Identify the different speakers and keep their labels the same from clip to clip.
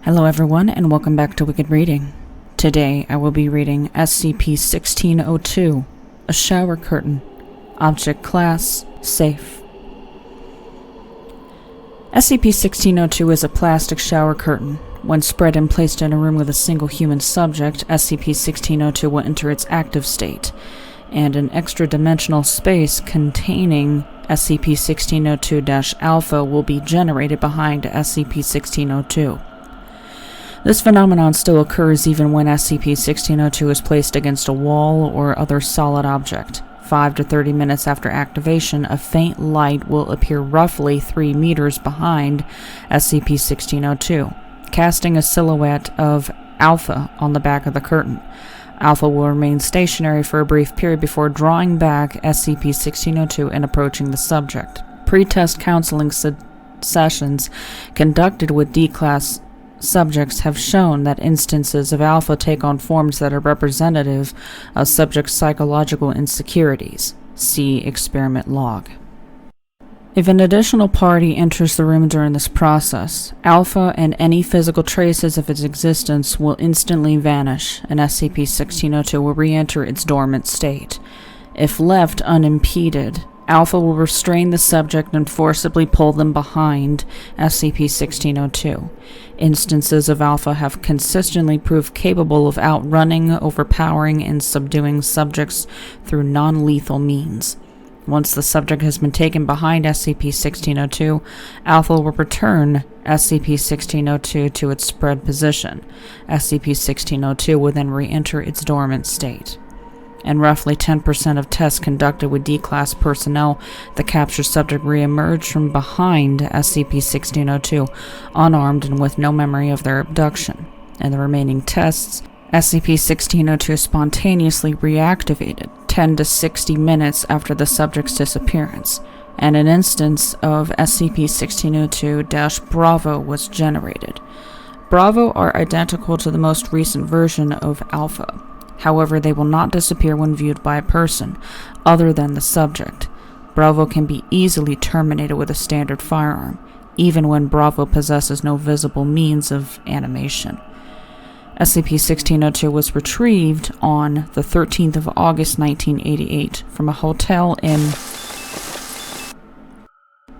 Speaker 1: Hello everyone, and welcome back to Wicked Reading. Today I will be reading SCP-1602, a shower curtain. Object Class, Safe. SCP-1602 is a plastic shower curtain. When spread and placed in a room with a single human subject, SCP-1602 will enter its active state, and an extra-dimensional space containing SCP-1602-Alpha will be generated behind SCP-1602. This phenomenon still occurs even when SCP-1602 is placed against a wall or other solid object. 5 to 30 minutes after activation, a faint light will appear roughly 3 meters behind SCP-1602, casting a silhouette of Alpha on the back of the curtain. Alpha will remain stationary for a brief period before drawing back SCP-1602 and approaching the subject. Pre-test counseling sessions conducted with D-Class subjects have shown that instances of Alpha take on forms that are representative of subjects' psychological insecurities. See experiment log. If an additional party enters the room during this process, Alpha and any physical traces of its existence will instantly vanish, and SCP-1602 will re-enter its dormant state. If left unimpeded, Alpha will restrain the subject and forcibly pull them behind SCP-1602. Instances of Alpha have consistently proved capable of outrunning, overpowering, and subduing subjects through non-lethal means. Once the subject has been taken behind SCP-1602, Alpha will return SCP-1602 to its spread position. SCP-1602 will then re-enter its dormant state. In roughly 10% of tests conducted with D-Class personnel, the captured subject re-emerged from behind SCP-1602, unarmed and with no memory of their abduction. In the remaining tests, SCP-1602 spontaneously reactivated 10 to 60 minutes after the subject's disappearance, and an instance of SCP-1602-Bravo was generated. Bravo are identical to the most recent version of Alpha. However, they will not disappear when viewed by a person, other than the subject. Bravo can be easily terminated with a standard firearm, even when Bravo possesses no visible means of animation. SCP-1602 was retrieved on the 13th of August 1988 from a hotel in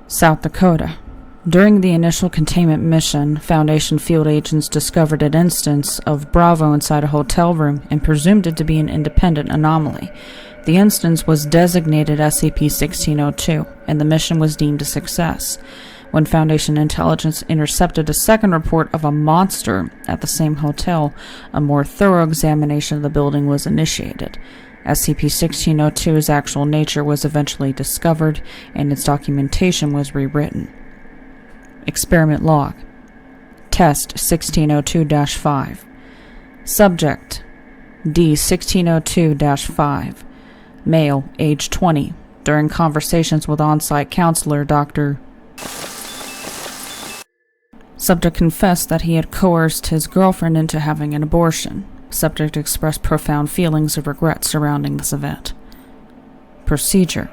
Speaker 1: South Dakota. During the initial containment mission, Foundation field agents discovered an instance of Bravo inside a hotel room and presumed it to be an independent anomaly. The instance was designated SCP-1602, and the mission was deemed a success. When Foundation intelligence intercepted a second report of a monster at the same hotel, a more thorough examination of the building was initiated. SCP-1602's actual nature was eventually discovered, and its documentation was rewritten. Experiment log. Test 1602-5. Subject D-1602-5. Male, age 20. During conversations with on-site counselor Dr. Subject confessed that he had coerced his girlfriend into having an abortion. Subject expressed profound feelings of regret surrounding this event. Procedure.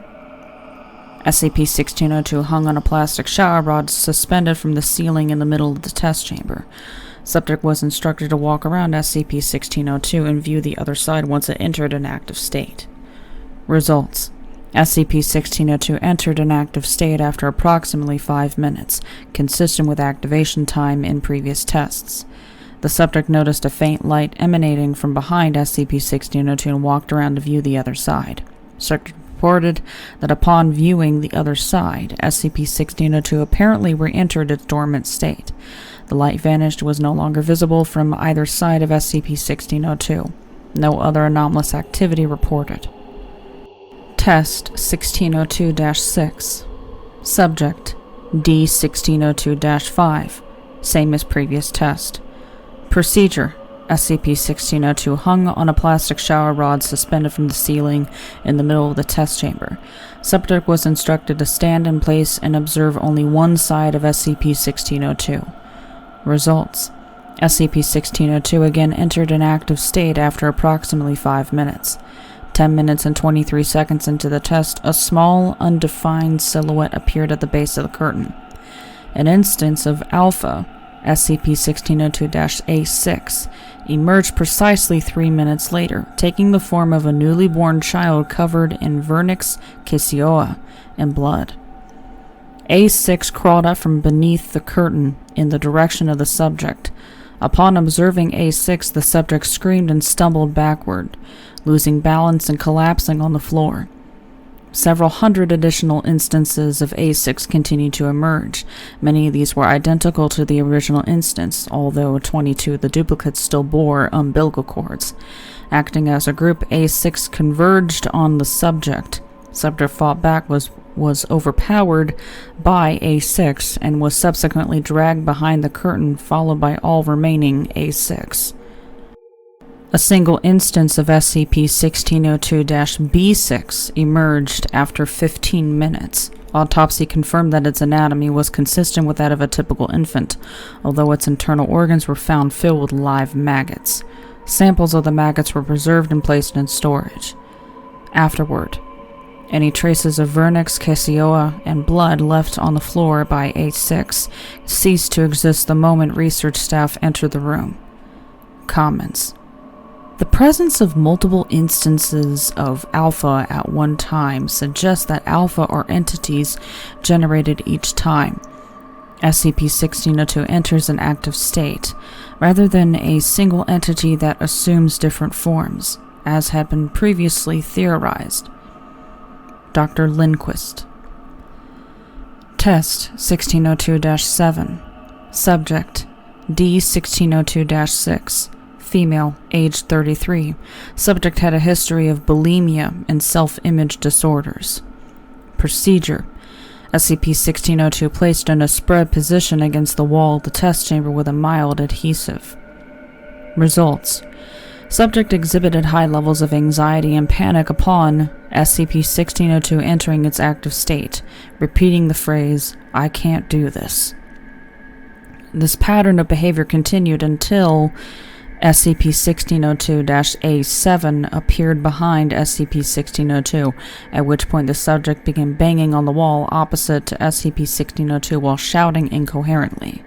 Speaker 1: SCP-1602 hung on a plastic shower rod suspended from the ceiling in the middle of the test chamber. Subject was instructed to walk around SCP-1602 and view the other side once it entered an active state. Results. SCP-1602 entered an active state after approximately 5 minutes, consistent with activation time in previous tests. The subject noticed a faint light emanating from behind SCP-1602 and walked around to view the other side. Subject reported that upon viewing the other side, SCP-1602 apparently re-entered its dormant state. The light vanished and was no longer visible from either side of SCP-1602. No other anomalous activity reported. Test 1602-6. Subject D-1602-5. Same as previous test. Procedure. SCP-1602 hung on a plastic shower rod suspended from the ceiling in the middle of the test chamber. Subject was instructed to stand in place and observe only one side of SCP-1602. Results. SCP-1602 again entered an active state after approximately 5 minutes. 10 minutes and 23 seconds into the test, a small, undefined silhouette appeared at the base of the curtain. An instance of Alpha SCP-1602-A6, emerged precisely 3 minutes later, taking the form of a newly born child covered in vernix caseoa and blood. A6 crawled up from beneath the curtain in the direction of the subject. Upon observing A6, the subject screamed and stumbled backward, losing balance and collapsing on the floor. Several hundred additional instances of A6 continued to emerge. Many of these were identical to the original instance, although 22 of the duplicates still bore umbilical cords. Acting as a group, A6 converged on the subject. Subject fought back, was overpowered by A6, and was subsequently dragged behind the curtain, followed by all remaining A6. A single instance of SCP-1602-B6 emerged after 15 minutes. Autopsy confirmed that its anatomy was consistent with that of a typical infant, although its internal organs were found filled with live maggots. Samples of the maggots were preserved and placed in storage. Afterward, any traces of vernix caseoa and blood left on the floor by A6 ceased to exist the moment research staff entered the room. Comments. The presence of multiple instances of alpha at one time suggests that alpha are entities generated each time SCP-1602 enters an active state, rather than a single entity that assumes different forms, as had been previously theorized. Dr. Lindquist. Test 1602-7. Subject D-1602-6. Female, age 33. Subject had a history of bulimia and self-image disorders. Procedure. SCP-1602 placed in a spread position against the wall of the test chamber with a mild adhesive. Results. Subject exhibited high levels of anxiety and panic upon SCP-1602 entering its active state, repeating the phrase, "I can't do this." This pattern of behavior continued until SCP-1602-A7 appeared behind SCP-1602, at which point the subject began banging on the wall opposite to SCP-1602 while shouting incoherently.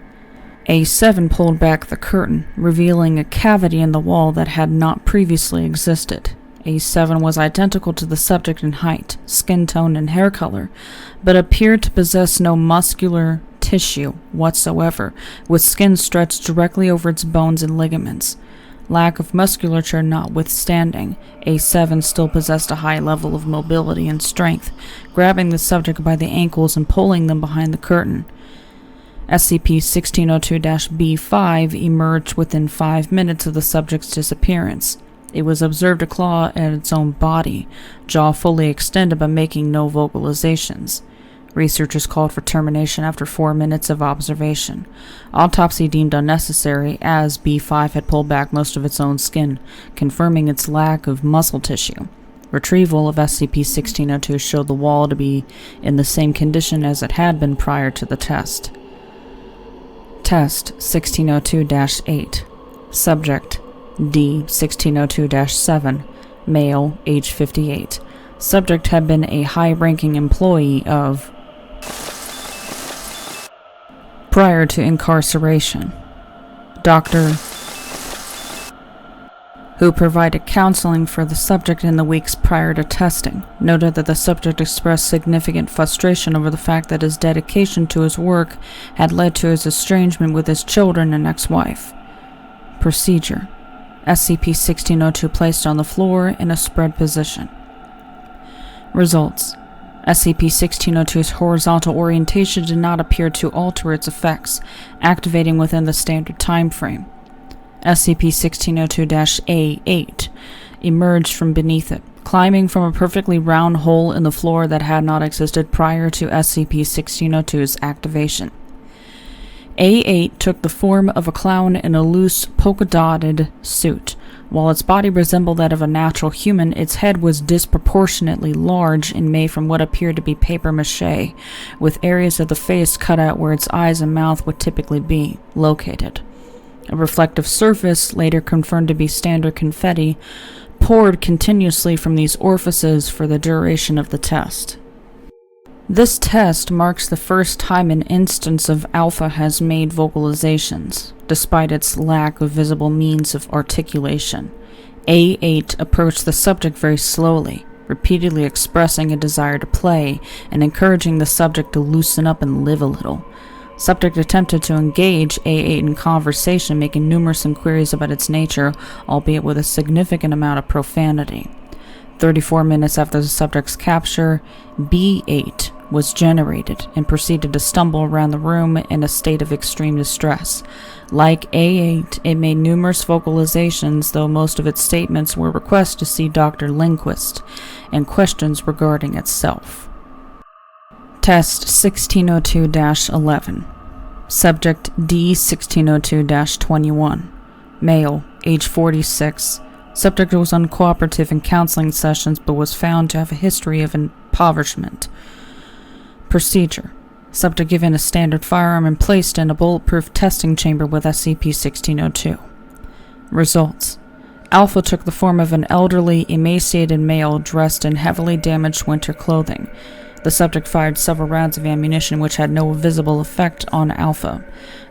Speaker 1: A7 pulled back the curtain, revealing a cavity in the wall that had not previously existed. A7 was identical to the subject in height, skin tone, and hair color, but appeared to possess no muscular tissue whatsoever, with skin stretched directly over its bones and ligaments. Lack of musculature notwithstanding, A7 still possessed a high level of mobility and strength, grabbing the subject by the ankles and pulling them behind the curtain. SCP-1602-B5 emerged within 5 minutes of the subject's disappearance. It was observed to claw at its own body, jaw fully extended but making no vocalizations. Researchers called for termination after 4 minutes of observation. Autopsy deemed unnecessary, as B5 had pulled back most of its own skin, confirming its lack of muscle tissue. Retrieval of SCP-1602 showed the wall to be in the same condition as it had been prior to the test. Test 1602-8. Subject D-1602-7. Male, age 58. Subject had been a high-ranking employee of prior to incarceration. Doctor who provided counseling for the subject in the weeks prior to testing, noted that the subject expressed significant frustration over the fact that his dedication to his work had led to his estrangement with his children and ex-wife. Procedure. SCP-1602 placed on the floor in a spread position. Results. SCP-1602's horizontal orientation did not appear to alter its effects, activating within the standard time frame. SCP-1602-A8 emerged from beneath it, climbing from a perfectly round hole in the floor that had not existed prior to SCP-1602's activation. A8 took the form of a clown in a loose, polka-dotted suit. While its body resembled that of a natural human, its head was disproportionately large and made from what appeared to be papier-mâché, with areas of the face cut out where its eyes and mouth would typically be located. A reflective surface, later confirmed to be standard confetti, poured continuously from these orifices for the duration of the test. This test marks the first time an instance of Alpha has made vocalizations, despite its lack of visible means of articulation. A8 approached the subject very slowly, repeatedly expressing a desire to play and encouraging the subject to loosen up and live a little. Subject attempted to engage A8 in conversation, making numerous inquiries about its nature, albeit with a significant amount of profanity. 34 minutes after the subject's capture, B8 was generated and proceeded to stumble around the room in a state of extreme distress. Like A8, it made numerous vocalizations, though most of its statements were requests to see Dr. Lindquist and questions regarding itself. Test 1602-11. Subject D1602-21. Male, age 46. Subject was uncooperative in counseling sessions but was found to have a history of impoverishment. Procedure. Subject given a standard firearm and placed in a bulletproof testing chamber with SCP-1602. Results. Alpha took the form of an elderly, emaciated male dressed in heavily damaged winter clothing. The subject fired several rounds of ammunition which had no visible effect on Alpha.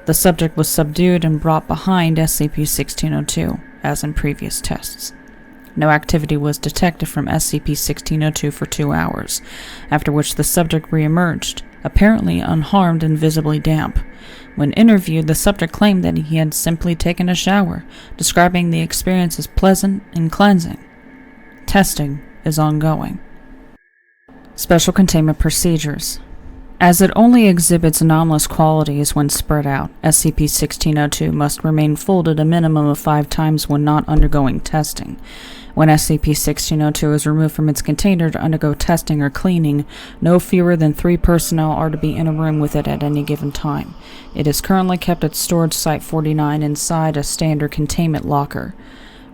Speaker 1: The subject was subdued and brought behind SCP-1602, as in previous tests. No activity was detected from SCP-1602 for 2 hours, after which the subject re-emerged, apparently unharmed and visibly damp. When interviewed, the subject claimed that he had simply taken a shower, describing the experience as pleasant and cleansing. Testing is ongoing. Special Containment Procedures. As it only exhibits anomalous qualities when spread out, SCP-1602 must remain folded a minimum of 5 times when not undergoing testing. When SCP-1602 is removed from its container to undergo testing or cleaning, no fewer than 3 personnel are to be in a room with it at any given time. It is currently kept at Storage Site-49 inside a standard containment locker.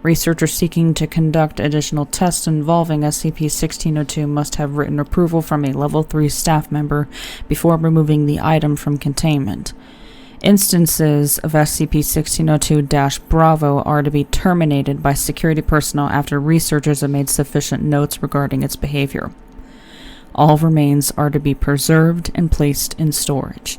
Speaker 1: Researchers seeking to conduct additional tests involving SCP-1602 must have written approval from a Level 3 staff member before removing the item from containment. Instances of SCP-1602-Bravo are to be terminated by security personnel after researchers have made sufficient notes regarding its behavior. All remains are to be preserved and placed in storage.